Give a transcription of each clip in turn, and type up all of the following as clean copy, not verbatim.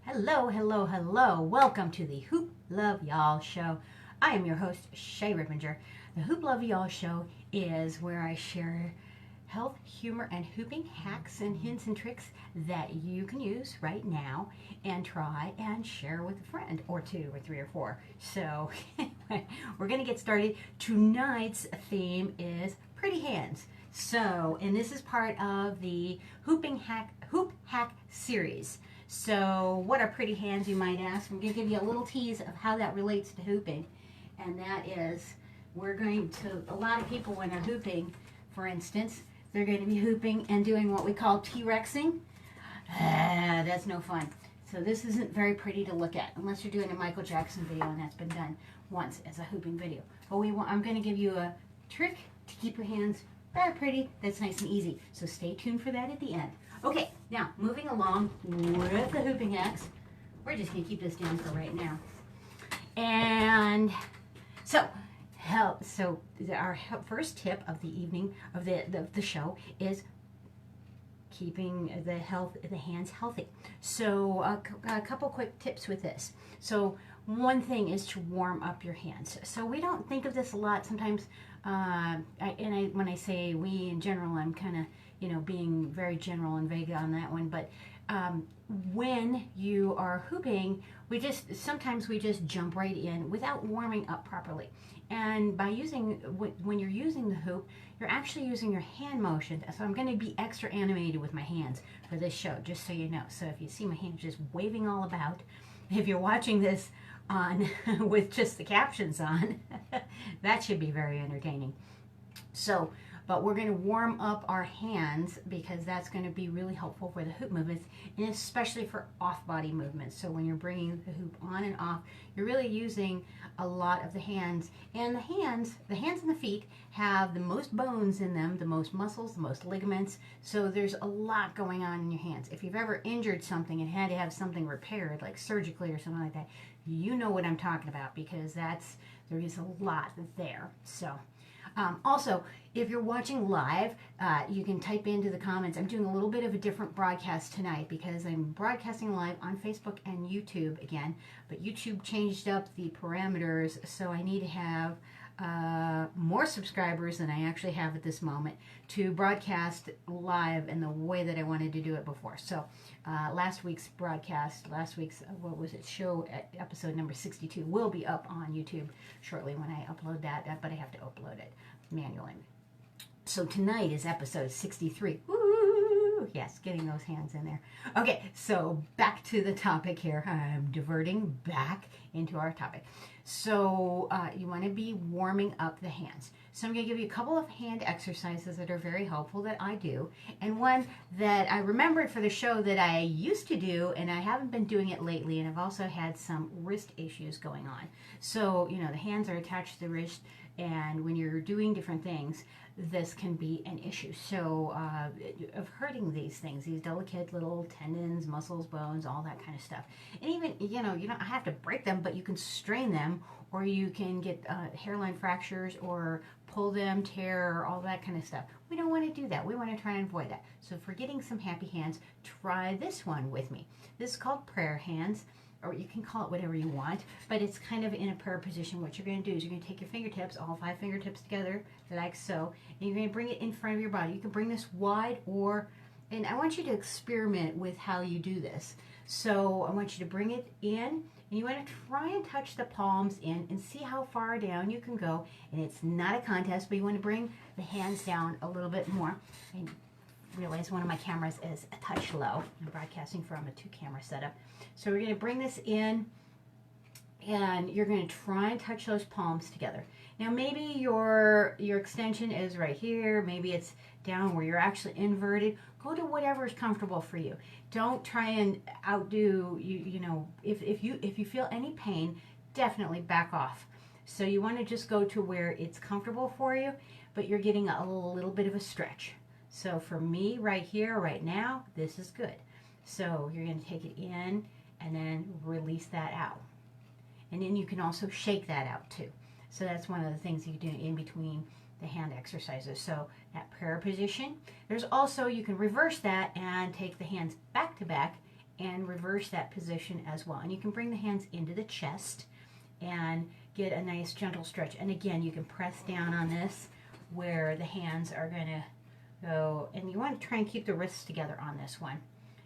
Hello, hello, hello. Welcome to the Hoop Love Y'all Show. I am your host, Shay Rippinger. The Hoop Love Y'all Show is where I share health, humor, and hooping hacks and hints and tricks that you can use right now and try and share with a friend or two or three or four. So we're going to get started. Tonight's theme is pretty hands. So, and this is part of the Hoop Hack series. So, what are pretty hands, you might ask? I'm going to give you a little tease of how that relates to hooping. And that is, a lot of people when they're hooping, for instance, they're going to be hooping and doing what we call T-Rexing. That's no fun. So this isn't very pretty to look at, unless you're doing a Michael Jackson video, and that's been done once as a hooping video. But I'm going to give you a trick to keep your hands very pretty, that's nice and easy. So stay tuned for that at the end. Okay, now moving along with the hooping hacks. We're just going to keep this down for right now. And so our first tip of the evening of the show is keeping the hands healthy. So a couple quick tips with this. So one thing is to warm up your hands. So we don't think of this a lot sometimes. When I say we in general, I'm kind of being very general and vague on that one. But when you are hooping, sometimes we just jump right in without warming up properly. And when you're using the hoop, you're actually using your hand motion. So I'm going to be extra animated with my hands for this show, just so you know. So if you see my hands just waving all about, if you're watching this on with just the captions on, that should be very entertaining. So, but we're going to warm up our hands because that's going to be really helpful for the hoop movements, and especially for off-body movements. So when you're bringing the hoop on and off, you're really using a lot of the hands. And the hands and the feet have the most bones in them, the most muscles, the most ligaments. So there's a lot going on in your hands. If you've ever injured something and had to have something repaired, like surgically or something like that, you know what I'm talking about, because there is a lot there. So. Also, if you're watching live, you can type into the comments. I'm doing a little bit of a different broadcast tonight because I'm broadcasting live on Facebook and YouTube again. But YouTube changed up the parameters, so I need to have more subscribers than I actually have at this moment to broadcast live in the way that I wanted to do it before. So last week's show, episode number 62, will be up on YouTube shortly when I upload that, but I have to upload it manually. So tonight is episode 63. Woo! Yes, getting those hands in there. Okay, so back to the topic here. I'm diverting back into our topic. So you want to be warming up the hands. So I'm going to give you a couple of hand exercises that are very helpful that I do, and one that I remembered for the show that I used to do, and I haven't been doing it lately, and I've also had some wrist issues going on. So, the hands are attached to the wrist, and when you're doing different things, this can be an issue. So of hurting these things, these delicate little tendons, muscles, bones, all that kind of stuff. And even, you don't have to break them, but you can strain them, or you can get hairline fractures or pull them, tear, all that kind of stuff. We don't want to do that. We want to try and avoid that. So for getting some happy hands, try this one with me. This is called prayer hands, or you can call it whatever you want, but it's kind of in a prayer position. What you're going to do is you're going to take your fingertips, all 5 fingertips together, like so, and you're going to bring it in front of your body. You can bring this wide, and I want you to experiment with how you do this. So I want you to bring it in, and you want to try and touch the palms in and see how far down you can go. And it's not a contest, but you want to bring the hands down a little bit more. And realize one of my cameras is a touch low. I'm broadcasting from a 2-camera setup. So we're going to bring this in, and you're going to try and touch those palms together. Now maybe your extension is right here, maybe it's down where you're actually inverted. Go to whatever is comfortable for you. Don't try and outdo if you feel any pain, definitely back off. So you want to just go to where it's comfortable for you, but you're getting a little bit of a stretch. So for me right here, right now, this is good. So you're going to take it in and then release that out. And then you can also shake that out too. So that's one of the things you do in between the hand exercises. So that prayer position. There's also, you can reverse that and take the hands back to back and reverse that position as well. And you can bring the hands into the chest and get a nice gentle stretch. And again, you can press down on this where the hands are going to go, and you want to try and keep the wrists together on this one.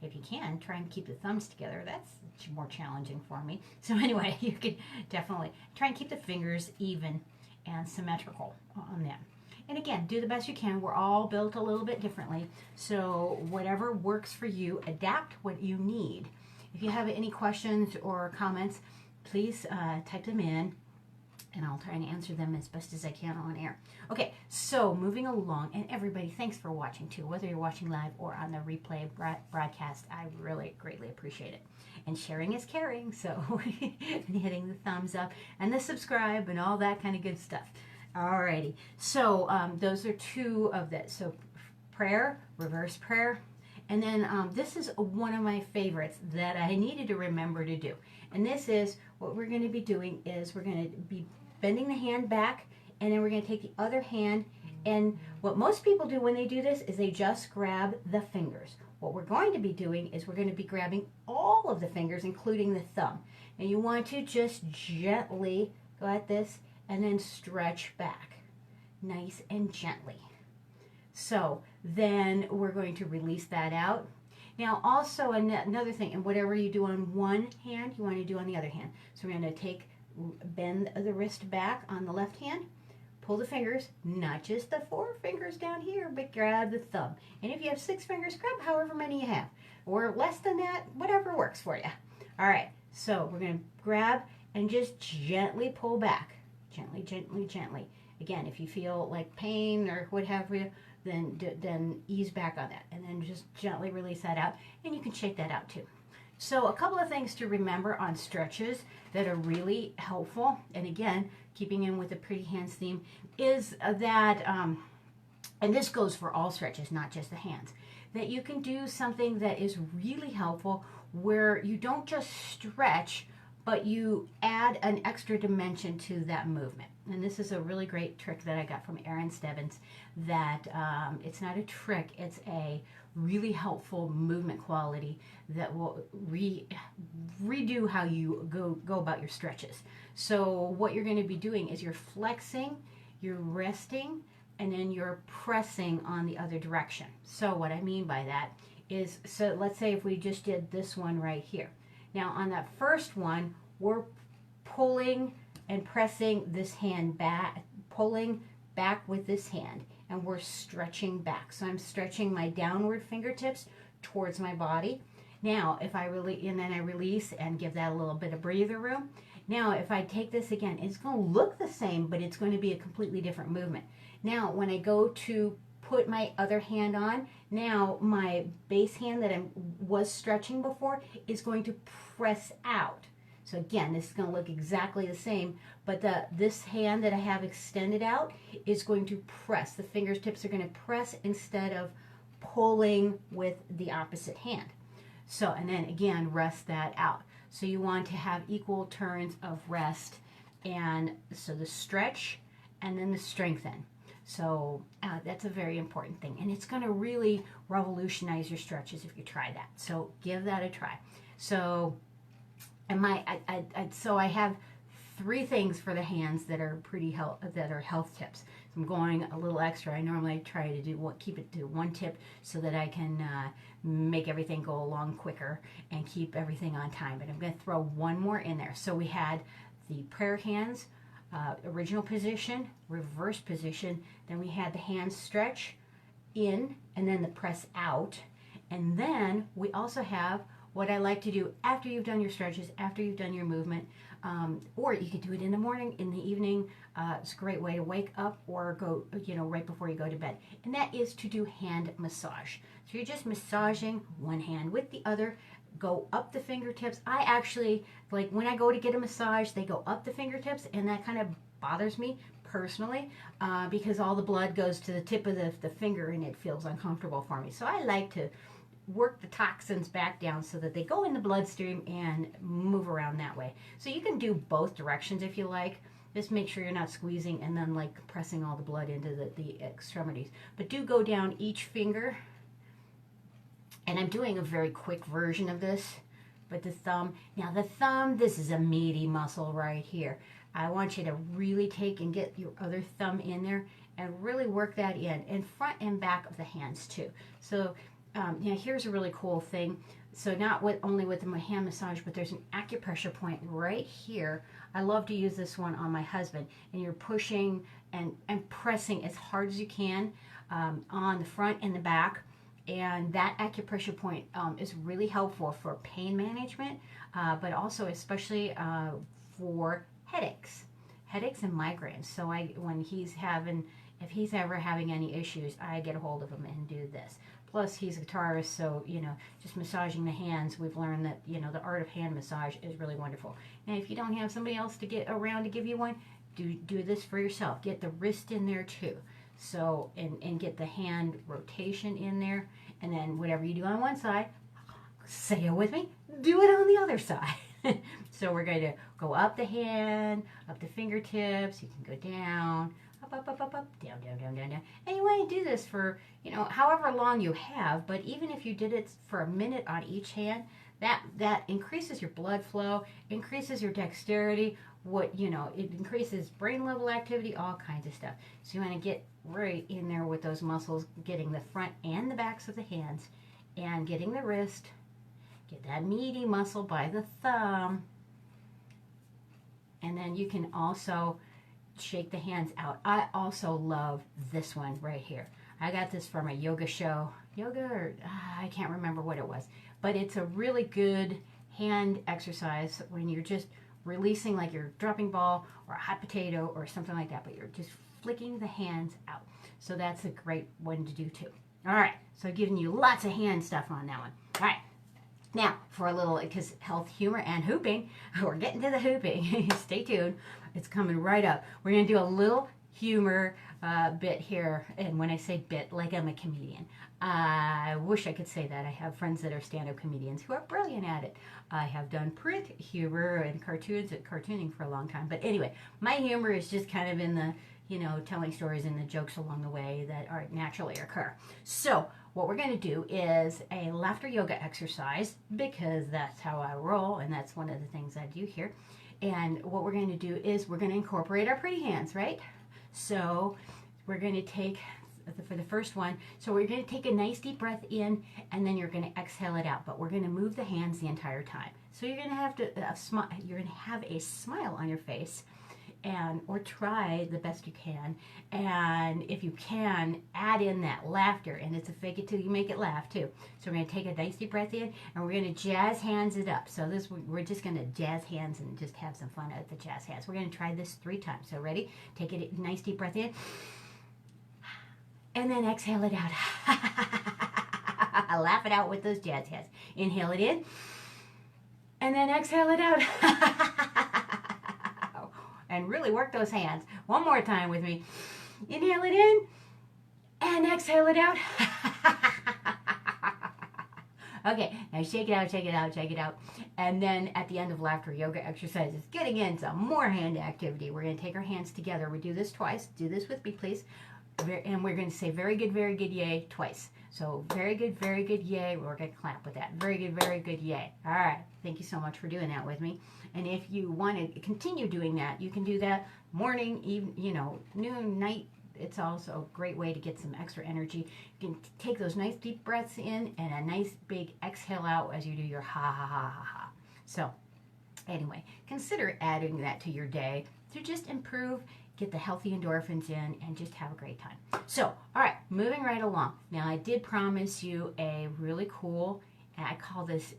If you can, try and keep the thumbs together. That's more challenging for me. So anyway, you could definitely try and keep the fingers even and symmetrical on them. And again, do the best you can. We're all built a little bit differently. So whatever works for you, adapt what you need. If you have any questions or comments, please type them in, and I'll try and answer them as best as I can on air. Okay, so moving along, and everybody, thanks for watching too, whether you're watching live or on the replay broadcast. I really greatly appreciate it. And sharing is caring, so hitting the thumbs up and the subscribe and all that kind of good stuff. Alrighty, so those are two of that. So prayer, reverse prayer, and then this is one of my favorites that I needed to remember to do. And this is what we're going to be doing is we're going to be bending the hand back, and then we're going to take the other hand, and what most people do when they do this is they just grab the fingers. What we're going to be doing is we're going to be grabbing all of the fingers, including the thumb. And you want to just gently go at this and then stretch back, nice and gently. So then we're going to release that out. Now also another thing, and whatever you do on one hand, you want to do on the other hand. So we're going to bend the wrist back on the left hand, pull the fingers, not just the 4 fingers down here, but grab the thumb. And if you have 6 fingers, grab however many you have, or less than that, whatever works for you. All right, so we're going to grab and just gently pull back. Gently, gently, gently. Again, if you feel like pain or what have you, then ease back on that, and then just gently release that out, and you can shake that out too. So a couple of things to remember on stretches that are really helpful, and again, keeping in with the Pretty Hands theme, is that, and this goes for all stretches, not just the hands, that you can do something that is really helpful where you don't just stretch, but you add an extra dimension to that movement. And this is a really great trick that I got from Erin Stebbins, that it's not a trick, it's a really helpful movement quality that will redo how you go about your stretches. So what you're going to be doing is you're flexing, you're resting, and then you're pressing on the other direction. So what I mean by that is, so let's say if we just did this one right here. Now on that first one, we're pulling and pressing this hand back, pulling back with this hand, and we're stretching back. So I'm stretching my downward fingertips towards my body. Now if I and then I release and give that a little bit of breather room. Now if I take this again, it's going to look the same, but it's going to be a completely different movement. Now when I go to put my other hand on, now my base hand that I was stretching before is going to press out. So again, this is going to look exactly the same, but this hand that I have extended out is going to press. The fingertips are going to press instead of pulling with the opposite hand. So, and then again, rest that out. So you want to have equal turns of rest, and so the stretch and then the strengthen. So that's a very important thing, and it's going to really revolutionize your stretches if you try that. So give that a try. So, and so I have 3 things for the hands that are health tips. So I'm going a little extra. I normally try to keep it to 1 tip so that I can make everything go along quicker and keep everything on time. But I'm going to throw 1 more in there. So we had the prayer hands, original position, reverse position. Then we had the hands stretch in and then the press out. And then we also have what I like to do after you've done your stretches, after you've done your movement, or you could do it in the morning, in the evening. It's a great way to wake up or go, right before you go to bed. And that is to do hand massage. So you're just massaging one hand with the other, go up the fingertips. I actually, like when I go to get a massage, they go up the fingertips, and that kind of bothers me personally because all the blood goes to the tip of the finger and it feels uncomfortable for me. So I like to work the toxins back down so that they go in the bloodstream and move around that way. So you can do both directions if you like. Just make sure you're not squeezing and then like pressing all the blood into the extremities. But do go down each finger And I'm doing a very quick version of this, but the thumb, now the thumb, this is a meaty muscle right here. I want you to really take and get your other thumb in there and really work that in front and back of the hands too. So now here's a really cool thing. So not only with the hand massage, but there's an acupressure point right here. I love to use this one on my husband. And you're pushing and pressing as hard as you can on the front and the back. And that acupressure point is really helpful for pain management, but also especially for headaches and migraines. So if he's ever having any issues, I get a hold of him and do this. Plus, he's a guitarist, so, just massaging the hands, we've learned that, the art of hand massage is really wonderful. And if you don't have somebody else to get around to give you one, do this for yourself. Get the wrist in there too. So, and get the hand rotation in there. And then whatever you do on one side, say it with me, do it on the other side. So we're going to go up the hand, up the fingertips. You can go down, up, down, down, down, down, down. And you want to do this for, however long you have. But even if you did it for a minute on each hand, that increases your blood flow, increases your dexterity. It increases brain level activity, all kinds of stuff. So you want to get right in there with those muscles, getting the front and the backs of the hands, and getting the wrist. Get that meaty muscle by the thumb. And then you can also shake the hands out. I also love this one right here. I got this from a yoga show. I can't remember what it was. But it's a really good hand exercise when you're just releasing, like you're dropping ball or a hot potato or something like that, but you're just flicking the hands out. So that's a great one to do too. All right, so giving you lots of hand stuff on that one. All right, now for a little, because health, humor, and hooping, we're getting to the hooping. Stay tuned, it's coming right up. We're gonna do a little humor bit here, and when I say bit, like I'm a comedian. I wish I could say that. I have friends that are stand-up comedians who are brilliant at it. I have done print humor and cartooning for a long time. But anyway, my humor is just kind of in the, telling stories and the jokes along the way that are naturally occur. So what we're going to do is a laughter yoga exercise, because that's how I roll, and that's one of the things I do here. And what we're going to do is we're going to incorporate our pretty hands, right? So we're going to take, for the first one, so we're going to take a nice deep breath in, and then you're going to exhale it out. But we're going to move the hands the entire time. So you're going to have you're going to have a smile on your face, or try the best you can. And if you can, add in that laughter, and it's a fake it till you make it laugh too. So we're going to take a nice deep breath in, and we're going to jazz hands it up. So we're just going to jazz hands and just have some fun at the jazz hands. We're going to try this 3 times. So ready? Take a nice deep breath in. And then exhale it out. Laugh it out with those jazz hands. Inhale it in. And then exhale it out. And really work those hands. One more time with me. Inhale it in. And exhale it out. Okay, now shake it out, shake it out, shake it out. And then at the end of laughter yoga exercises, getting in some more hand activity. We're going to take our hands together. We do this twice. Do this with me, please. And we're going to say very good, yay twice. So very good, yay. We're going to clap with that. Very good, yay. All right. Thank you so much for doing that with me. And if you want to continue doing that, you can do that morning, even, noon, night. It's also a great way to get some extra energy. You can take those nice deep breaths in and a nice big exhale out as you do your ha, ha, ha, ha, ha. So anyway, consider adding that to your day to just improve, get the healthy endorphins in, and just have a great time. So, all right, moving right along. Now, I did promise you a really cool, and I call this,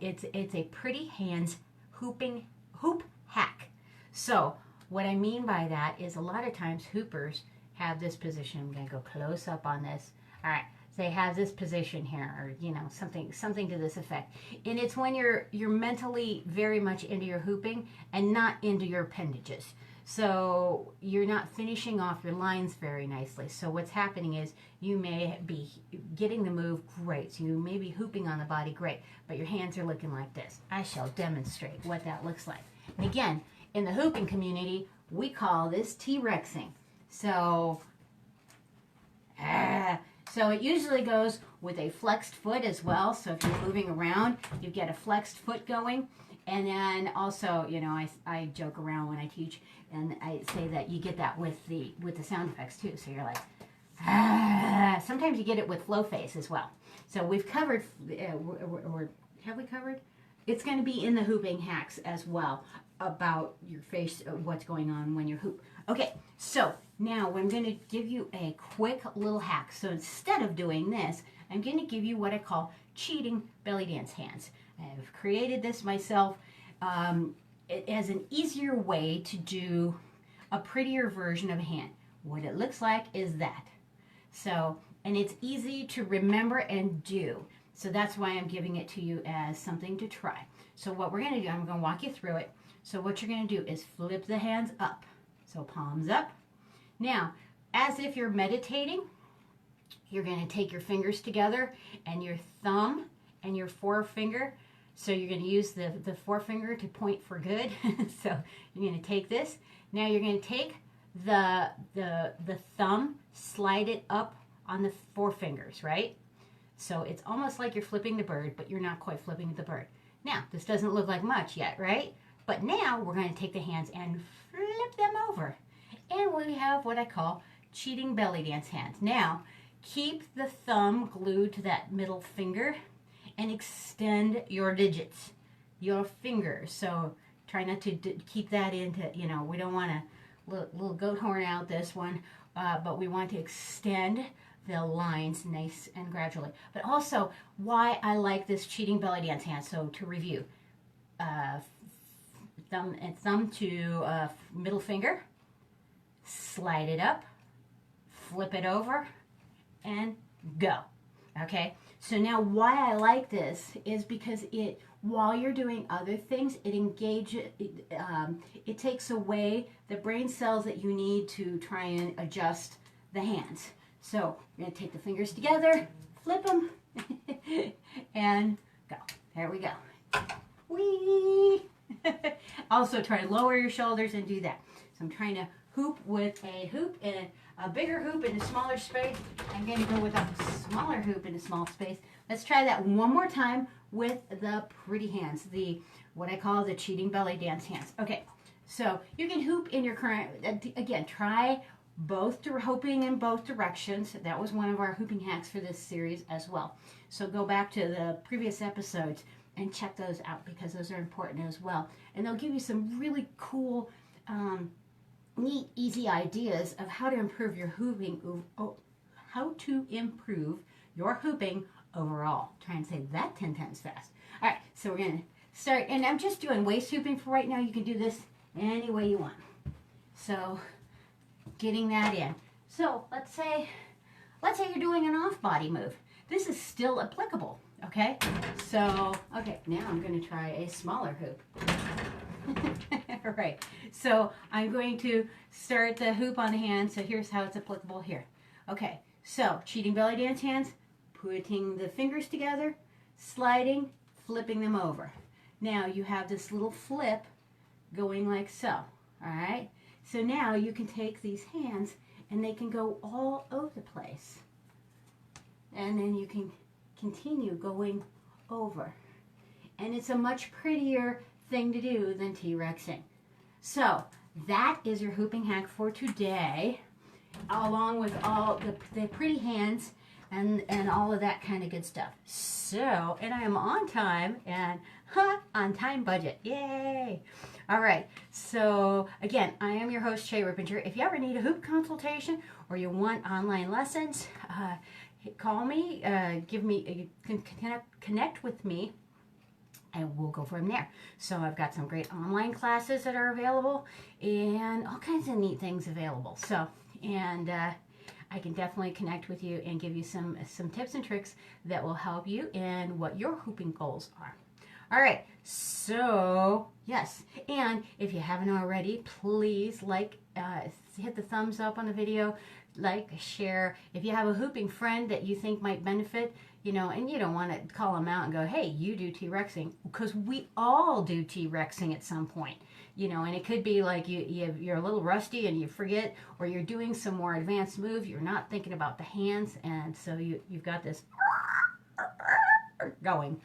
it's a pretty hands hoop hack. So, what I mean by that is a lot of times hoopers have this position. I'm going to go close up on this. All right, so they have this position here, or something to this effect. And it's when you're mentally very much into your hooping and not into your appendages. So you're not finishing off your lines very nicely. So what's happening is you may be getting the move great. So you may be hooping on the body great, but your hands are looking like this. I shall demonstrate what that looks like. And again, in the hooping community, we call this T-Rexing. So it usually goes with a flexed foot as well. So if you're moving around, you get a flexed foot going. And then also, you know, I joke around when I teach, and I say that you get that with the sound effects too. So you're like, ah. Sometimes you get it with flow face as well. So we've covered, or have we covered? It's going to be in the hooping hacks as well about your face, what's going on when you hoop. Okay, so now I'm going to give you a quick little hack. So instead of doing this, I'm going to give you what I call cheating belly dance hands. I've created this myself as an easier way to do a prettier version of a hand. What it looks like is that. So, and it's easy to remember and do. So that's why I'm giving it to you as something to try. So what we're going to do, I'm going to walk you through it. So what you're going to do is flip the hands up. So palms up. Now, as if you're meditating, you're going to take your fingers together and your thumb and your forefinger. So you're going to use the forefinger to point for good. So you're going to take this. Now you're going to take the thumb, slide it up on the forefingers, right? So it's almost like you're flipping the bird, but you're not quite flipping the bird. Now, this doesn't look like much yet, right? But now we're going to take the hands and flip them over. And we have what I call cheating belly dance hands. Now, keep the thumb glued to that middle finger and extend your digits, your fingers. So try not to keep that into, you know, we don't want to little goat horn out this one, but we want to extend the lines nice and gradually. But also, why I like this cheating belly dance hand. So to review, thumb to middle finger, slide it up, flip it over, and go. Okay, so now why I like this is because it, while you're doing other things, it engages, it takes away the brain cells that you need to try and adjust the hands. So we're going to take the fingers together, flip them, and go. There we go. Whee! Also try to lower your shoulders and do that. So I'm trying to hoop with a hoop in a bigger hoop in a smaller space. I'm going to go with a smaller hoop in a small space. Let's try that one more time with the pretty hands, the what I call the cheating belly dance hands. Okay, so you can hoop in your current, again, try both hooping in both directions. That was one of our hooping hacks for this series as well. So go back to the previous episodes and check those out because those are important as well. And they'll give you some really cool, neat, easy ideas of how to improve your hooping, how to improve your hooping overall. Try and say that 10 times fast. All right, so we're going to start, and I'm just doing waist hooping for right now. You can do this any way you want. So getting that in. So let's say you're doing an off-body move. This is still applicable, okay? So, okay, now I'm going to try a smaller hoop. All right, so I'm going to start the hoop on the hand. So here's how it's applicable here. Okay, so cheating belly dance hands, putting the fingers together, sliding, flipping them over. Now you have this little flip going like so, all right? So now you can take these hands and they can go all over the place. And then you can continue going over. And it's a much prettier thing to do than T-Rexing. So that is your hooping hack for today, along with all the pretty hands and all of that kind of good stuff. So, and I am on time and on time budget. Yay! All right. So again, I am your host, Shay Rippinger. If you ever need a hoop consultation or you want online lessons, call me, connect with me, and we'll go from there. So I've got some great online classes that are available and all kinds of neat things available. So, and I can definitely connect with you and give you some tips and tricks that will help you in what your hooping goals are. All right, so yes, and if you haven't already, please hit the thumbs up on the video, share. If you have a hooping friend that you think might benefit, and you don't want to call them out and go, hey, you do T-Rexing, because we all do T-Rexing at some point, and it could be like you're a little rusty and you forget, or you're doing some more advanced move, you're not thinking about the hands, and so you've got this going.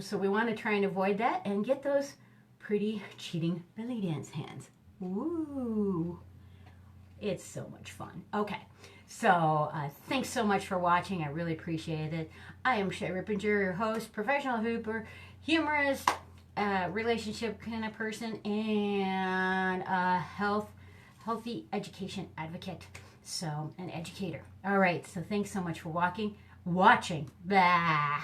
So we want to try and avoid that and get those pretty cheating belly dance hands. Ooh, it's so much fun. Okay, so thanks so much for watching. I really appreciate it. I am Shay Rippinger, your host, professional hooper, humorist, relationship kind of person, and a healthy education advocate. So, an educator. All right, so thanks so much for watching. Bah.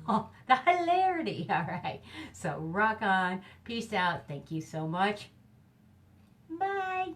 Oh, the hilarity. All right, so rock on. Peace out. Thank you so much. Bye.